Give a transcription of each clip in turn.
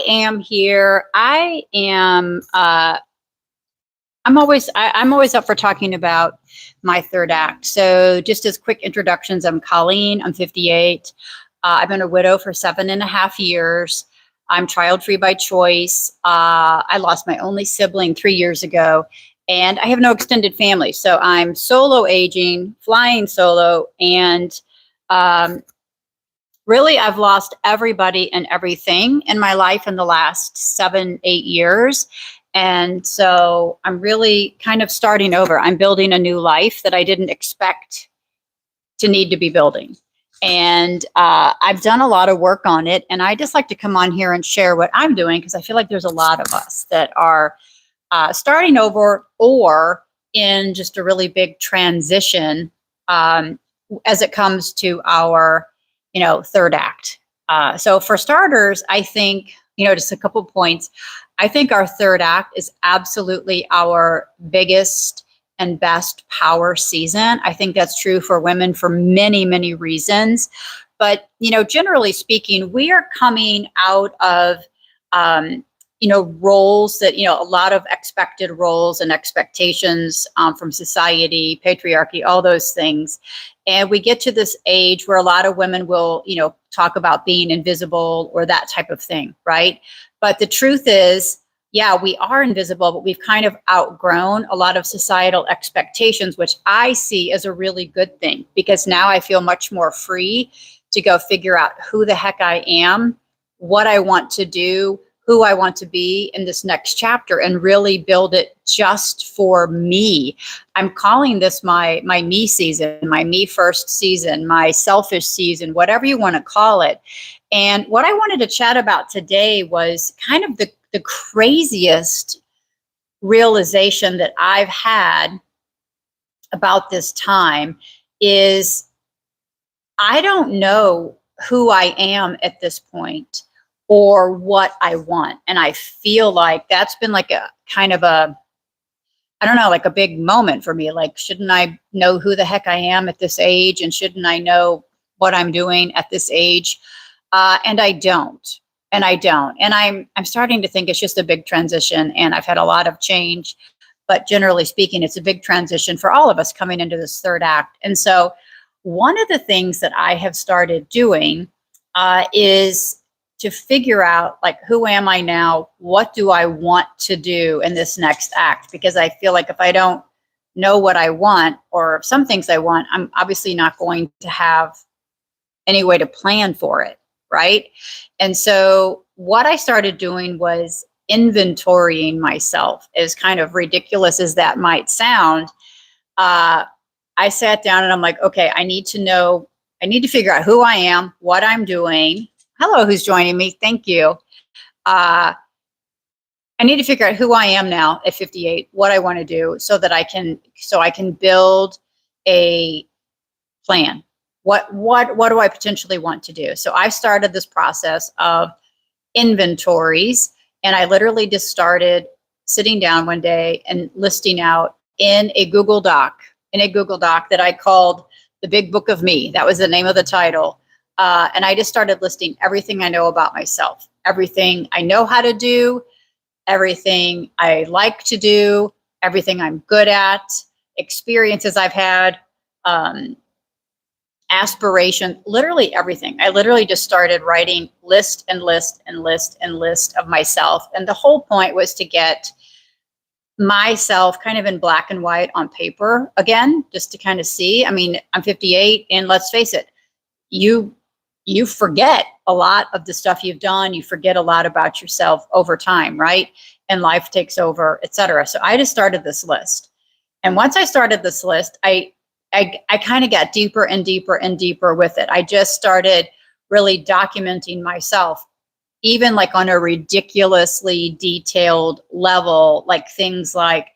am here. I'm always up for talking about my third act. So just as quick introductions, I'm Colleen. I'm 58. I've been a widow for 7.5 years. I'm child-free by choice. I lost my only sibling 3 years ago, and I have no extended family. So I'm solo aging, flying solo, and really I've lost everybody and everything in my life in the last 7-8 years. And so I'm really kind of starting over. I'm building a new life that I didn't expect to need to be building. And I've done a lot of work on it. And I just like to come on here and share what I'm doing, because I feel like there's a lot of us that are starting over or in just a really big transition as it comes to our, third act. So for starters, I think, just a couple points. I think our third act is absolutely our biggest and best power season. I think that's true for women for many, many reasons. But, generally speaking, we are coming out of, roles that, a lot of expected roles and expectations from society, patriarchy, all those things. And we get to this age where a lot of women will, talk about being invisible or that type of thing, right? But the truth is, yeah, we are invisible, but we've kind of outgrown a lot of societal expectations, which I see as a really good thing, because now I feel much more free to go figure out who the heck I am, what I want to do, who I want to be in this next chapter, and really build it just for me. I'm calling this my me season, my me first season, my selfish season, whatever you want to call it. And what I wanted to chat about today was kind of the craziest realization that I've had about this time is I don't know who I am at this point or what I want. And I feel like that's been like a kind of a, I don't know, like a big moment for me. Like, shouldn't I know who the heck I am at this age? And shouldn't I know what I'm doing at this age? And I don't. And I'm starting to think it's just a big transition, and I've had a lot of change, but generally speaking, it's a big transition for all of us coming into this third act. And so one of the things that I have started doing is to figure out, like, who am I now? What do I want to do in this next act? Because I feel like if I don't know what I want, or some things I want, I'm obviously not going to have any way to plan for it. Right. And so what I started doing was inventorying myself, as kind of ridiculous as that might sound. I sat down and I'm like, okay, I need to figure out who I am, what I'm doing. Hello, who's joining me? Thank you. I need to figure out who I am now at 58, what I want to do, so that I can build a plan. What do I potentially want to do? So I've started this process of inventories, and I literally just started sitting down one day and listing out in a Google Doc that I called The Big Book of Me. That was the name of the title. And I just started listing everything I know about myself, everything I know how to do, everything I like to do, everything I'm good at, experiences I've had, aspiration, literally everything. I literally just started writing list of myself. And the whole point was to get myself kind of in black and white on paper again, just to kind of see. I mean, I'm 58, and let's face it, you forget a lot of the stuff you've done. You forget a lot about yourself over time, right? And life takes over, etc. So I just started this list. And once I started this list, I kind of got deeper and deeper and deeper with it. I just started really documenting myself, even like on a ridiculously detailed level, like things like,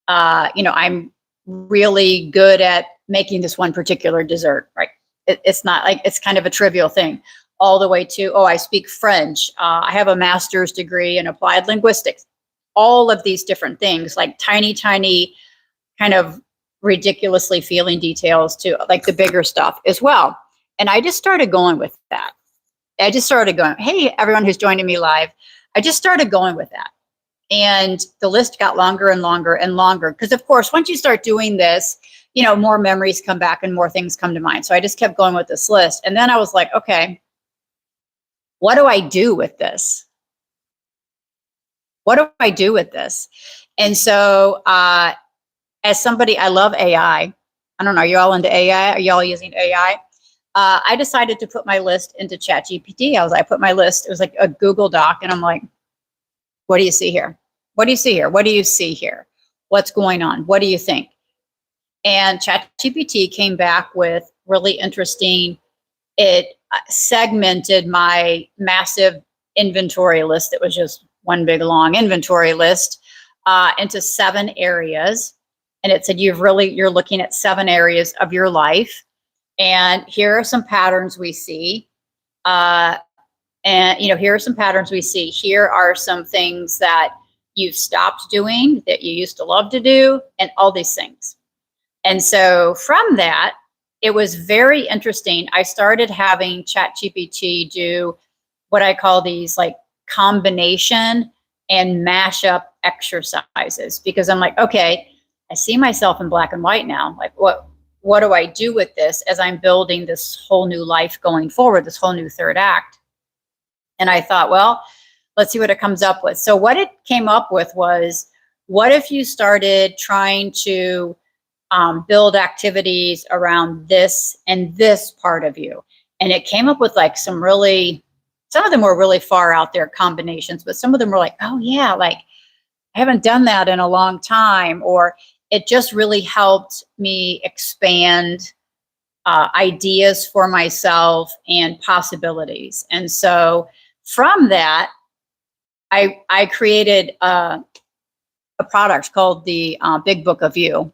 I'm really good at making this one particular dessert, right? It's not like, it's kind of a trivial thing, all the way to, I speak French. I have a master's degree in applied linguistics. All of these different things, like tiny kind of ridiculously feeling details to like the bigger stuff as well. And I just started going with that. I just started going, hey, everyone who's joining me live. I just started going with that. And the list got longer and longer and longer. Because of course, once you start doing this, more memories come back and more things come to mind. So I just kept going with this list. And then I was like, okay, what do I do with this? What do I do with this? And so as somebody, I love AI. I don't know, are you all into AI? Are you all using AI? I decided to put my list into ChatGPT. I put my list, it was like a Google Doc, and I'm like, what do you see here? What do you see here? What do you see here? What's going on? What do you think? And ChatGPT came back with really interesting, it segmented my massive inventory list that was just one big long inventory list into 7 areas. And it said, you're looking at 7 areas of your life. And here are some patterns we see. Here are some patterns we see. Here are some things that you've stopped doing that you used to love to do, and all these things. And so from that, it was very interesting. I started having ChatGPT do what I call these like combination and mashup exercises, because I'm like, okay, I see myself in black and white now. Like, what do I do with this as I'm building this whole new life going forward, this whole new third act? And I thought, well, let's see what it comes up with. So what it came up with was, what if you started trying to build activities around this and this part of you? And it came up with like some of them were really far out there combinations, but some of them were like, oh yeah, like I haven't done that in a long time. Or it just really helped me expand ideas for myself and possibilities. And so from that, I created a product called the Big Book of You.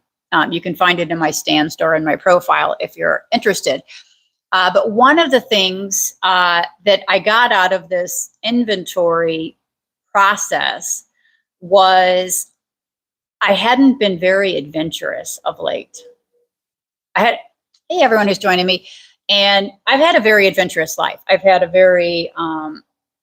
You can find it in my Stan Store in my profile if you're interested. But one of the things that I got out of this inventory process was I hadn't been very adventurous of late. Hey, everyone who's joining me. And I've had a very adventurous life. I've had a very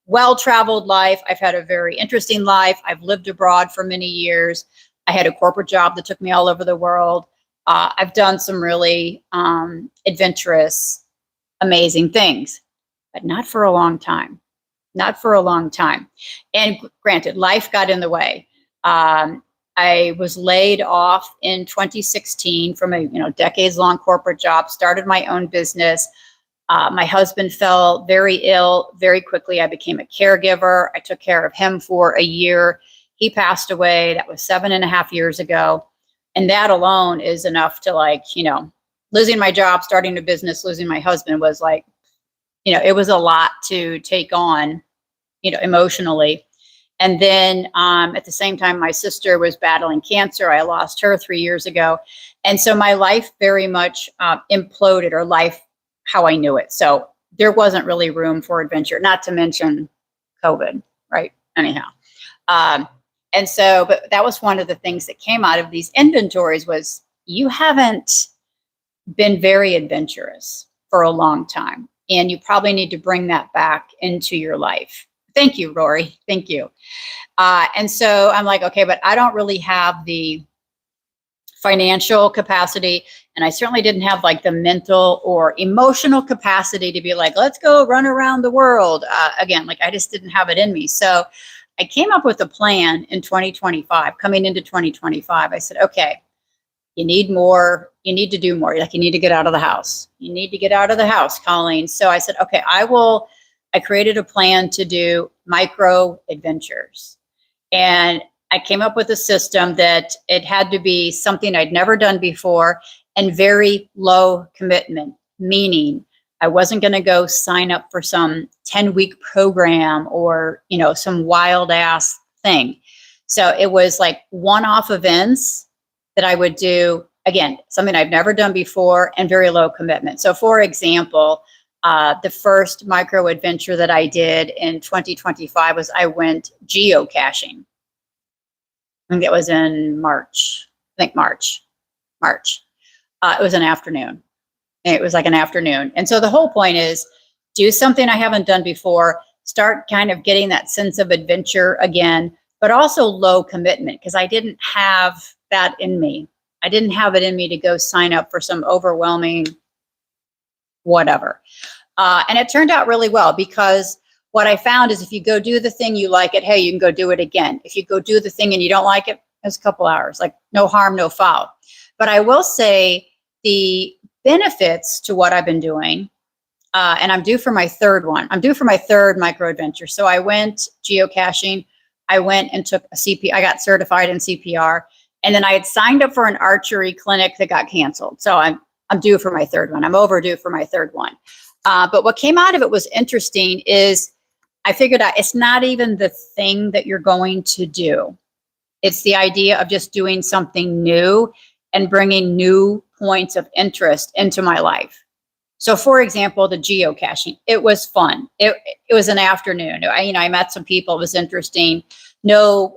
well-traveled life. I've had a very interesting life. I've lived abroad for many years. I had a corporate job that took me all over the world. I've done some really adventurous, amazing things, but not for a long time. Not for a long time. And granted, life got in the way. I was laid off in 2016 from a decades-long corporate job, started my own business. My husband fell very ill very quickly. I became a caregiver. I took care of him for a year. He passed away. That was 7.5 years ago. And that alone is enough to losing my job, starting a business, losing my husband was like, it was a lot to take on, emotionally. And then at the same time, my sister was battling cancer. I lost her 3 years ago. And so my life very much imploded, or life how I knew it. So there wasn't really room for adventure, not to mention COVID, right? Anyhow. And so, but that was one of the things that came out of these inventories was, you haven't been very adventurous for a long time. And you probably need to bring that back into your life. Thank you, Rory. Thank you. And so I'm like, okay, but I don't really have the financial capacity. And I certainly didn't have like the mental or emotional capacity to be like, let's go run around the world. Again, like I just didn't have it in me. So I came up with a plan in 2025, coming into 2025. I said, okay, you need more. You need to do more. Like you need to get out of the house. You need to get out of the house, Colleen. So I said, okay, I created a plan to do micro adventures. And I came up with a system that it had to be something I'd never done before and very low commitment, meaning I wasn't going to go sign up for some 10-week program or, some wild ass thing. So it was like one-off events that I would do, again, something I've never done before and very low commitment. So for example, the first micro adventure that I did in 2025 was I went geocaching. I think it was in March. March. It was an afternoon. It was like an afternoon. And so the whole point is do something I haven't done before, start kind of getting that sense of adventure again, but also low commitment, because I didn't have that in me. I didn't have it in me to go sign up for some overwhelming whatever. And it turned out really well, because what I found is if you go do the thing, you like it, hey, you can go do it again. If you go do the thing and you don't like it, it's a couple hours, like no harm, no foul. But I will say the benefits to what I've been doing, and I'm due for my third one. I'm due for my third micro adventure. So I went geocaching. I went and took a CPR. I got certified in CPR. And then I had signed up for an archery clinic that got canceled. So I'm due for my third one. I'm overdue for my third one. But what came out of it was interesting is I figured out it's not even the thing that you're going to do. It's the idea of just doing something new and bringing new points of interest into my life. So for example, the geocaching, it was fun. It was an afternoon. I met some people. It was interesting. No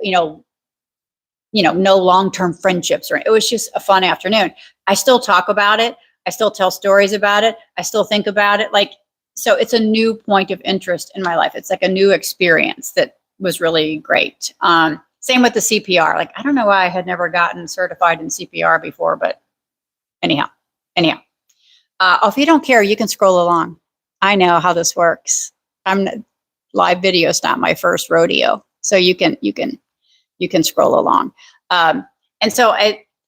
long-term friendships, or it was just a fun afternoon. I still talk about it. I still tell stories about it. I still think about it. So it's a new point of interest in my life. It's like a new experience that was really great. Same with the CPR. I don't know why I had never gotten certified in CPR before, but anyhow. If you don't care, you can scroll along. I know how this works. Live video is not my first rodeo, so you can scroll along. And so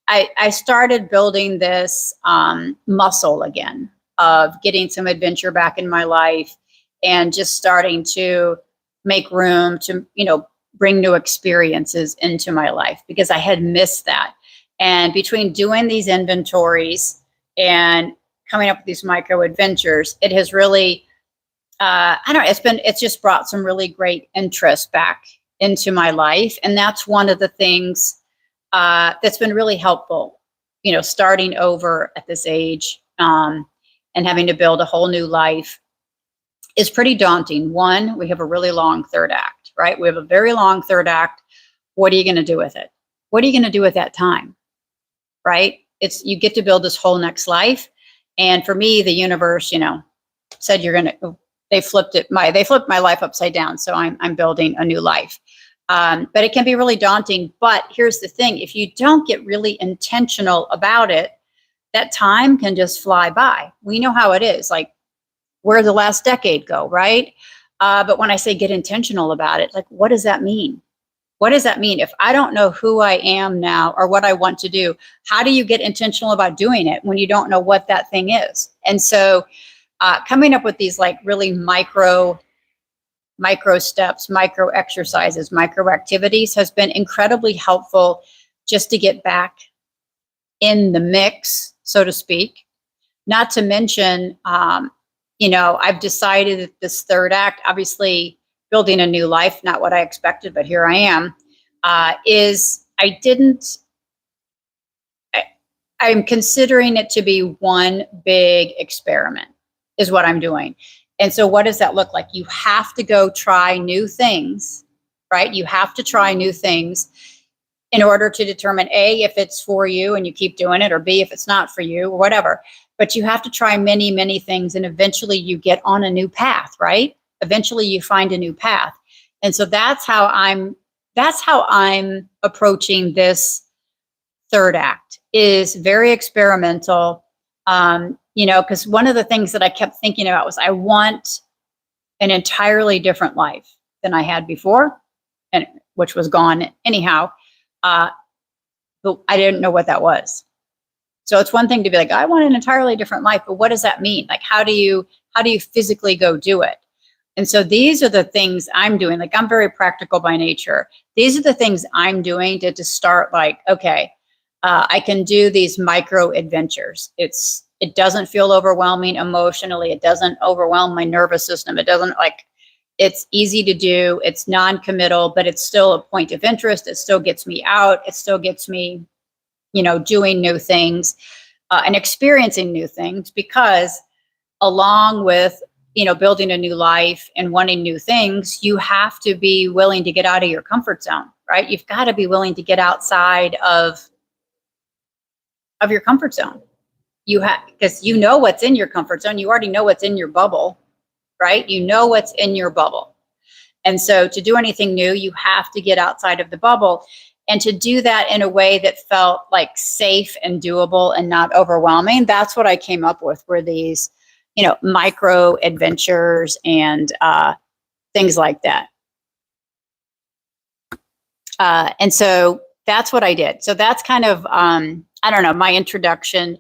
I started building this muscle again of getting some adventure back in my life, and just starting to make room to bring new experiences into my life, because I had missed that. And between doing these inventories and coming up with these micro adventures, it has really, it's just brought some really great interest back into my life. And that's one of the things that's been really helpful, starting over at this age, and having to build a whole new life is pretty daunting. One, we have a really long third act, right? We have a very long third act. What are you going to do with it? What are you going to do with that time? Right? You get to build this whole next life. And for me, the universe, said they flipped my life upside down. So I'm building a new life. But it can be really daunting. But here's the thing. If you don't get really intentional about it, that time can just fly by. We know how it is. Where did the last decade go, right? But when I say get intentional about it, what does that mean? What does that mean? If I don't know who I am now or what I want to do, how do you get intentional about doing it when you don't know what that thing is? And so coming up with these really micro steps, micro exercises, micro activities has been incredibly helpful, just to get back in the mix, so to speak. Not to mention, I've decided that this third act, obviously building a new life, not what I expected, but here I am, I'm considering it to be one big experiment is what I'm doing. And so what does that look like? You have to go try new things, right? You have to try new things in order to determine A, if it's for you and you keep doing it, or B, if it's not for you, or whatever. But you have to try many, many things, and eventually you get on a new path, right? Eventually you find a new path. And so that's how I'm approaching this third act, is very experimental. Because one of the things that I kept thinking about was I want an entirely different life than I had before, and which was gone anyhow. But I didn't know what that was. So it's one thing to be like, I want an entirely different life, but what does that mean? How do you physically go do it? And so these are the things I'm doing. I'm very practical by nature. These are the things I'm doing to start okay, I can do these micro adventures. It doesn't feel overwhelming emotionally. It doesn't overwhelm my nervous system. It doesn't it's easy to do. It's non-committal, but it's still a point of interest. It still gets me out. It still gets me, doing new things and experiencing new things, because along with, building a new life and wanting new things, you have to be willing to get out of your comfort zone, right? You've got to be willing to get outside of your comfort zone. Because what's in your comfort zone. You already know what's in your bubble, right? You know what's in your bubble. And so to do anything new, you have to get outside of the bubble. And to do that in a way that felt like safe and doable and not overwhelming, that's what I came up with, were these, micro adventures and things like that. And so that's what I did. So that's kind of, I don't know, my introduction.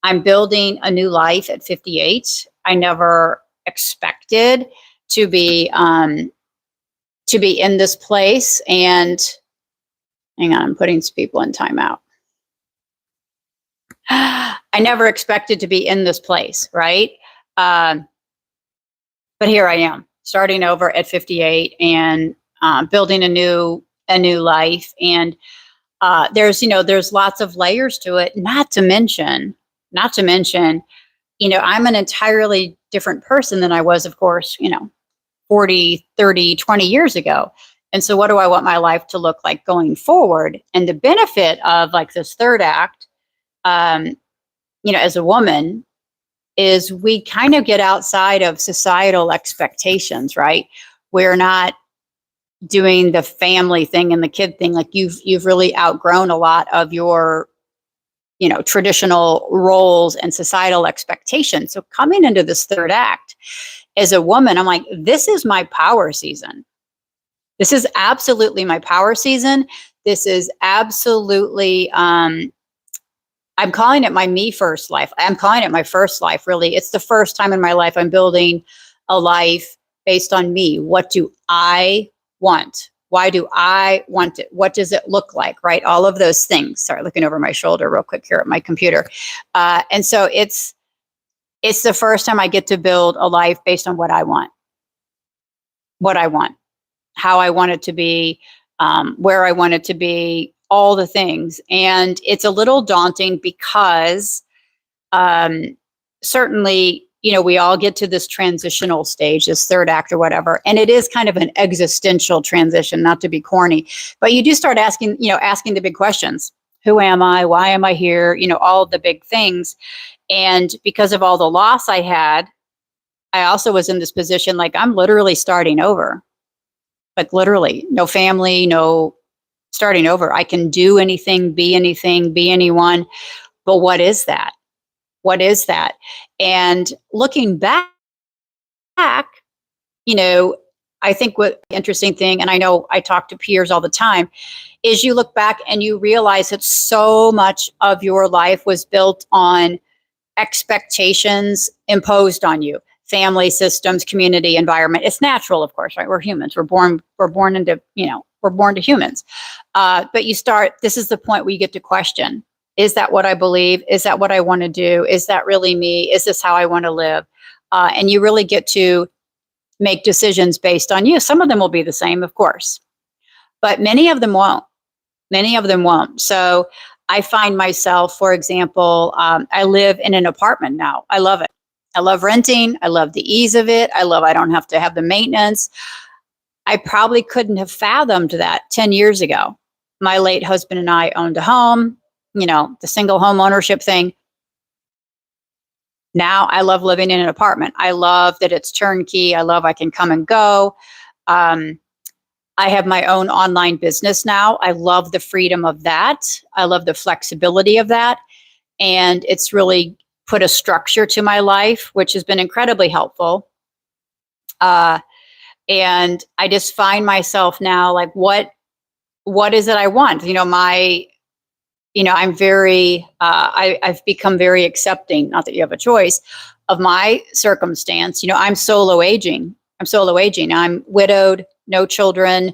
I'm building a new life at 58. I never expected to be in this place. And hang on, I'm putting people in timeout. I never expected to be in this place, right? But here I am, starting over at 58 and building a new life. And there's lots of layers to it. Not to mention, I'm an entirely different person than I was, of course, 40, 30, 20 years ago. And so what do I want my life to look like going forward? And the benefit of like this third act, as a woman, is we kind of get outside of societal expectations, right? We're not doing the family thing and the kid thing. Like you've really outgrown a lot of your, traditional roles and societal expectations. So coming into this third act as a woman, I'm like, this is my power season. This is absolutely my power season. This is absolutely, I'm calling it my me first life. I'm calling it my first life, really. It's the first time in my life I'm building a life based on me. What do I want? Why do I want it? What does it look like, right? All of those things. Sorry, looking over my shoulder real quick here at my computer. And so it's the first time I get to build a life based on what I want, how I want it to be, where I want it to be, all the things. And it's a little daunting because certainly, we all get to this transitional stage, this third act or whatever. And it is kind of an existential transition, not to be corny, but you do start asking the big questions. Who am I? Why am I here? All of the big things. And because of all the loss I had, I also was in this position, like I'm literally starting over. Like literally, no family, no starting over. I can do anything, be anyone. But what is that? What is that? And looking back, I think what the interesting thing, and I know I talk to peers all the time, is you look back and you realize that so much of your life was built on expectations imposed on you. Family, systems, community, environment. It's natural, of course, right? We're humans. We're born to humans. But this is the point where you get to question, is that what I believe? Is that what I want to do? Is that really me? Is this how I want to live? And you really get to make decisions based on you. Some of them will be the same, of course, but many of them won't. So I find myself, for example, I live in an apartment now. I love it. I love renting. I love the ease of it. I don't have to have the maintenance. I probably couldn't have fathomed that 10 years ago. My late husband and I owned a home, the single home ownership thing. Now I love living in an apartment. I love that it's turnkey. I can come and go. I have my own online business now. I love the freedom of that. I love the flexibility of that. And it's really put a structure to my life, which has been incredibly helpful. And I just find myself now, like, what is it I want? I'm very, I've become very accepting, not that you have a choice, of my circumstance. I'm solo aging. I'm widowed, no children,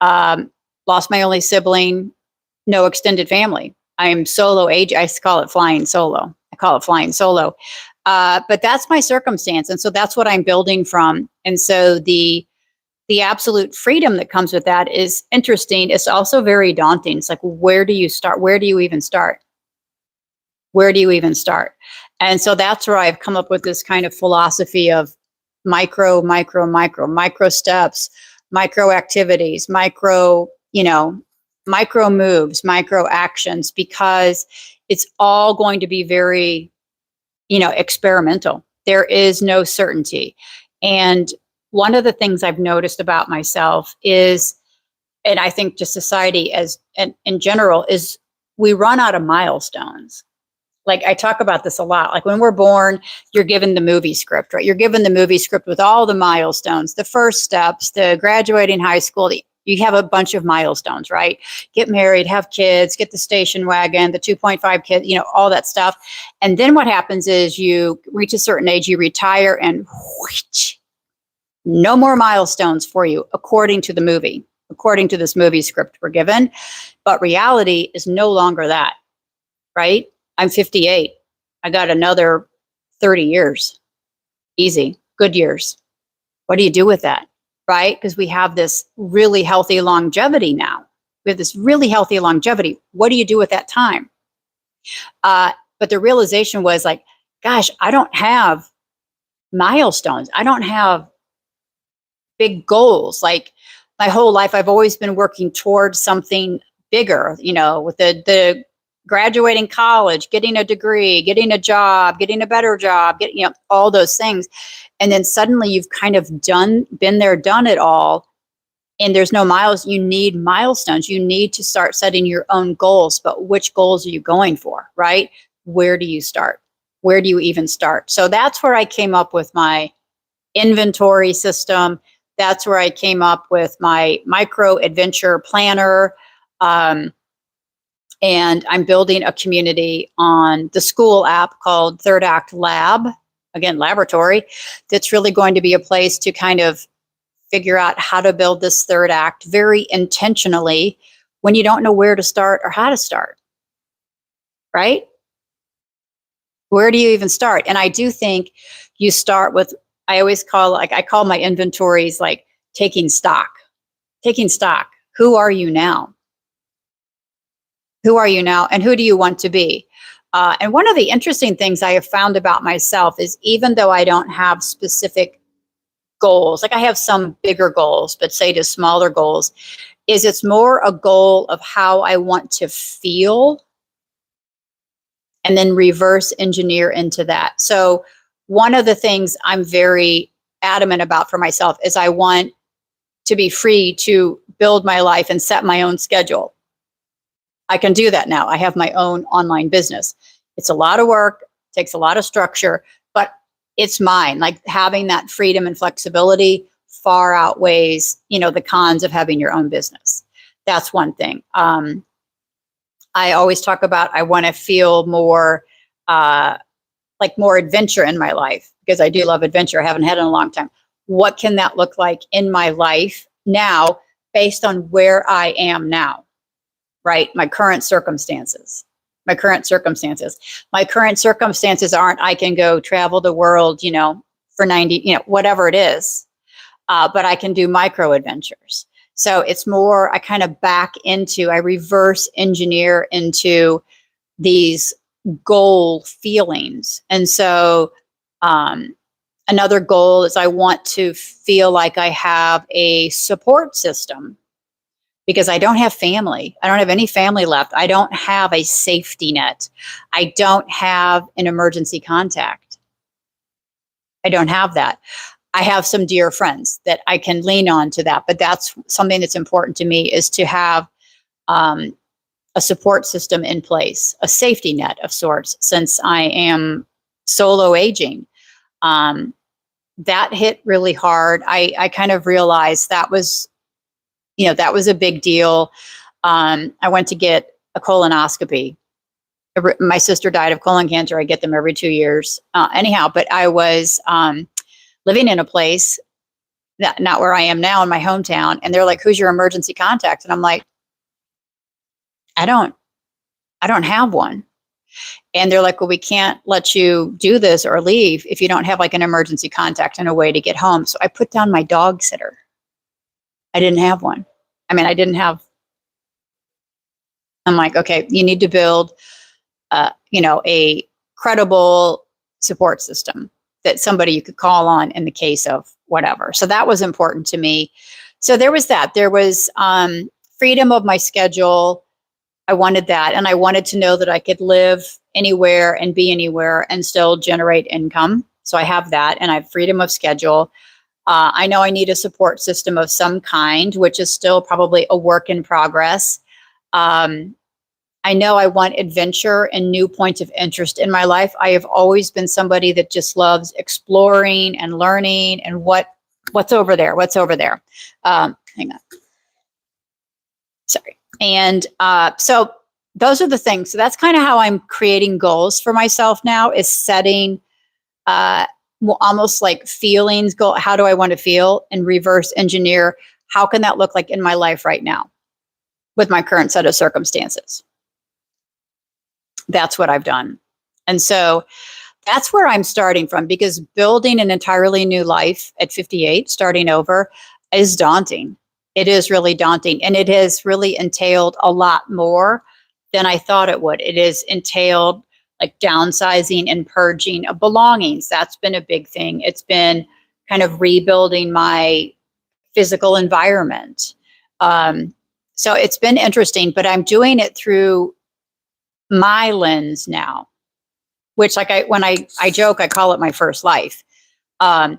lost my only sibling, no extended family. I'm solo age. I call it flying solo. But that's my circumstance. And so that's what I'm building from. And so the absolute freedom that comes with that is interesting. It's also very daunting. It's like, where do you start? Where do you even start? And so that's where I've come up with this kind of philosophy of micro steps, micro activities, micro moves, micro actions, because it's all going to be very, experimental. There is no certainty. And one of the things I've noticed about myself is, and I think just society as in general, is we run out of milestones. Like I talk about this a lot. Like when we're born, you're given the movie script, right? You're given the movie script with all the milestones, the first steps, the graduating high school. You have a bunch of milestones, right? Get married, have kids, get the station wagon, the 2.5 kids, all that stuff. And then what happens is you reach a certain age, you retire, and whoosh, no more milestones for you, according to the movie, according to this movie script we're given. But reality is no longer that, right? I'm 58. I got another 30 years. Easy, good years. What do you do with that, right? Because we have this really healthy longevity now. We have this really healthy longevity. What do you do with that time? But the realization was like, gosh, I don't have milestones. I don't have big goals. Like my whole life, I've always been working towards something bigger, with the graduating college, getting a degree, getting a job, getting a better job, getting, all those things. And then suddenly you've kind of been there, done it all. And there's no you need milestones. You need to start setting your own goals, but which goals are you going for, right? Where do you start? Where do you even start? So that's where I came up with my inventory system. That's where I came up with my micro adventure planner. And I'm building a community on the school app called Third Act Lab, again, laboratory, that's really going to be a place to kind of figure out how to build this third act very intentionally when you don't know where to start or how to start, right? Where do you even start? And I do think you start with, I call my inventories like taking stock. Who are you now? Who are you now? And who do you want to be? And one of the interesting things I have found about myself is even though I don't have specific goals, like I have some bigger goals, but say to smaller goals, is it's more a goal of how I want to feel and then reverse engineer into that. So one of the things I'm very adamant about for myself is I want to be free to build my life and set my own schedule. I can do that now. I have my own online business. It's a lot of work, takes a lot of structure, but it's mine. Like having that freedom and flexibility far outweighs, the cons of having your own business. That's one thing. I always talk about, I want to feel more, more adventure in my life because I do love adventure. I haven't had it in a long time. What can that look like in my life now based on where I am now? Right? My current circumstances aren't, I can go travel the world, for 90, whatever it is. But I can do micro adventures. So it's more, I reverse engineer into these goal feelings. And so, another goal is I want to feel like I have a support system. Because I don't have family. I don't have any family left. I don't have a safety net. I don't have an emergency contact. I don't have that. I have some dear friends that I can lean on to that. But that's something that's important to me is to have a support system in place, a safety net of sorts, since I am solo aging. That hit really hard. I kind of realized that was a big deal. I went to get a colonoscopy. My sister died of colon cancer. I get them every 2 years. But I was living in a place, not where I am now in my hometown. And they're like, who's your emergency contact? And I'm like, I don't have one. And they're like, well, we can't let you do this or leave if you don't have like an emergency contact and a way to get home. So I put down my dog sitter. I didn't have one. I'm like, okay, you need to build, a credible support system that somebody you could call on in the case of whatever. So that was important to me. So there was that. There was freedom of my schedule. I wanted that. And I wanted to know that I could live anywhere and be anywhere and still generate income. So I have that, and I have freedom of schedule. I know I need a support system of some kind, which is still probably a work in progress. I know I want adventure and new points of interest in my life. I have always been somebody that just loves exploring and learning and what's over there, what's over there. Hang on. Sorry. And so those are the things. So that's kind of how I'm creating goals for myself now, is setting almost like feelings goal. How do I want to feel, and reverse engineer? How can that look like in my life right now with my current set of circumstances? That's what I've done. And so that's where I'm starting from, because building an entirely new life at 58, starting over, is daunting. It is really daunting. And it has really entailed a lot more than I thought it would. It has entailed like downsizing and purging of belongings. That's been a big thing. It's been kind of rebuilding my physical environment. So it's been interesting, but I'm doing it through my lens now, which when I joke, I call it my first life.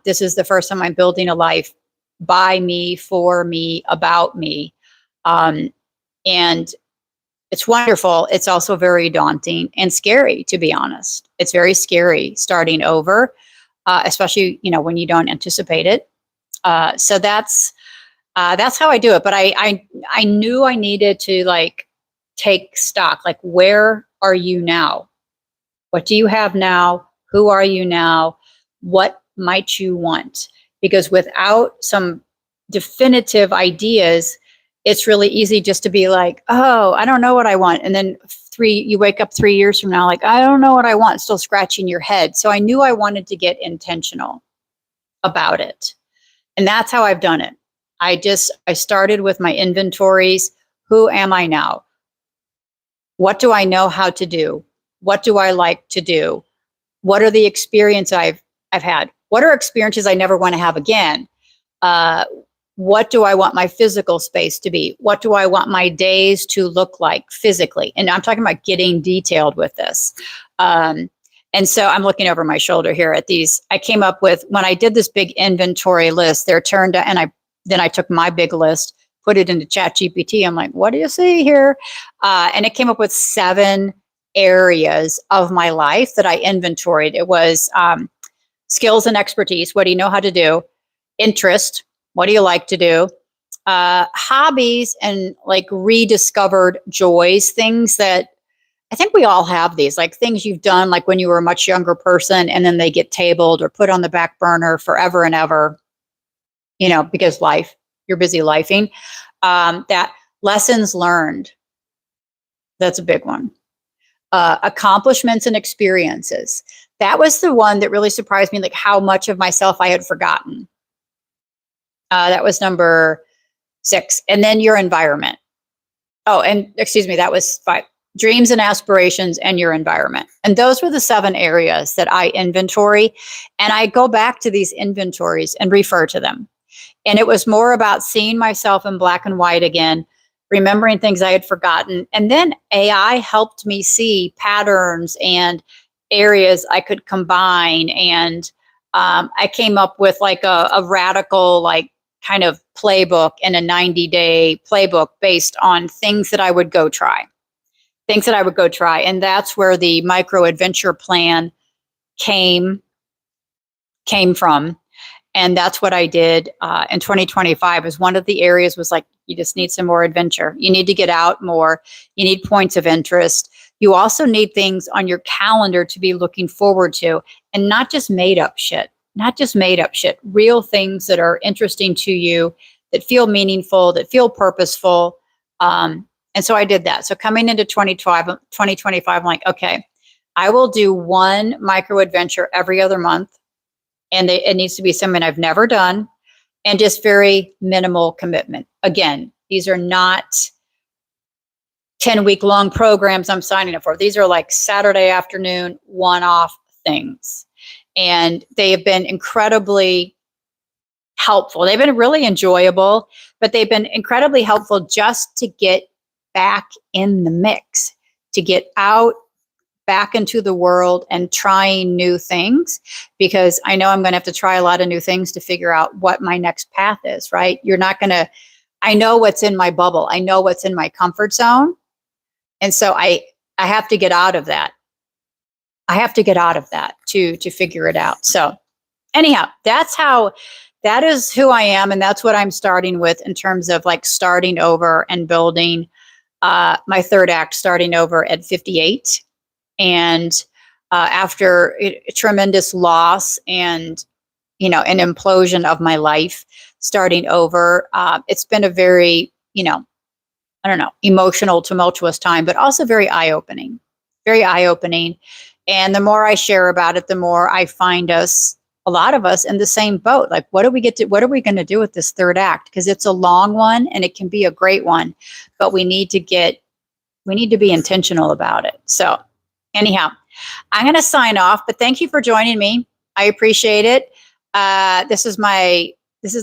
This is the first time I'm building a life by me, for me, about me. And it's wonderful. It's also very daunting and scary, to be honest. It's very scary starting over, especially, when you don't anticipate it. So that's how I do it. But I knew I needed to take stock. Like, where are you now? What do you have now? Who are you now? What might you want? Because without some definitive ideas, it's really easy just to be like, oh, I don't know what I want. And then you wake up 3 years from now, like, I don't know what I want, still scratching your head. So I knew I wanted to get intentional about it. And that's how I've done it. I started with my inventories. Who am I now? What do I know how to do? What do I like to do? What are the experiences I've had? What are experiences I never want to have again? What do I want my physical space to be? What do I want my days to look like physically? And I'm talking about getting detailed with this. And so I'm looking over my shoulder here at these. I came up with, when I did this big inventory list, then I took my big list, put it into ChatGPT. I'm like, what do you see here? And it came up with 7 areas of my life that I inventoried. It was skills and expertise. What do you know how to do? Interest. What do you like to do? Hobbies and like rediscovered joys, things that I think we all have these, like things you've done like when you were a much younger person, and then they get tabled or put on the back burner forever and ever, because you're busy lifing. That lessons learned. That's a big one. Accomplishments and experiences. That was the one that really surprised me, like how much of myself I had forgotten. That was number 6. And then your environment. Oh, and excuse me, that was 5. Dreams and aspirations and your environment. And those were the 7 areas that I inventory. And I go back to these inventories and refer to them. And it was more about seeing myself in black and white again, remembering things I had forgotten. And then AI helped me see patterns and areas I could combine. And I came up with like a radical, kind of playbook, and a 90-day playbook based on things that I would go try. And that's where the micro adventure plan came from. And that's what I did in 2025. Is one of the areas was like, you just need some more adventure. You need to get out more. You need points of interest. You also need things on your calendar to be looking forward to, and not just made up shit. Real things that are interesting to you, that feel meaningful, that feel purposeful. And so I did that. So coming into 2025, I'm like, okay, I will do one micro adventure every other month. And it needs to be something I've never done, and just very minimal commitment. Again, these are not 10-week long programs I'm signing up for. These are like Saturday afternoon, one-off things. And they have been incredibly helpful. They've been really enjoyable, but they've been incredibly helpful just to get back in the mix, to get out, back into the world and trying new things, because I know I'm going to have to try a lot of new things to figure out what my next path is, right? You're not going to, I know what's in my bubble. I know what's in my comfort zone. And so I have to get out of that. I have to get out of that to figure it out. So anyhow, that is who I am. And that's what I'm starting with in terms of like starting over and building my third act, starting over at 58. And after a tremendous loss and, you know, an implosion of my life, starting over, it's been a very, you know, I don't know, emotional, tumultuous time, but also very eye-opening, very eye-opening. And the more I share about it, the more I find us, a lot of us, in the same boat. Like, what are we going to do with this third act? Because it's a long one and it can be a great one, but we need to be intentional about it. So anyhow, I'm going to sign off, but thank you for joining me. I appreciate it. This is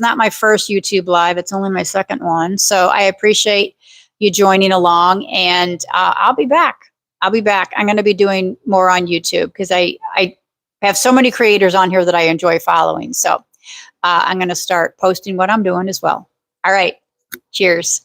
not my first YouTube live. It's only my second one. So I appreciate you joining along, and I'll be back. I'm going to be doing more on YouTube because I have so many creators on here that I enjoy following. So I'm going to start posting what I'm doing as well. All right. Cheers.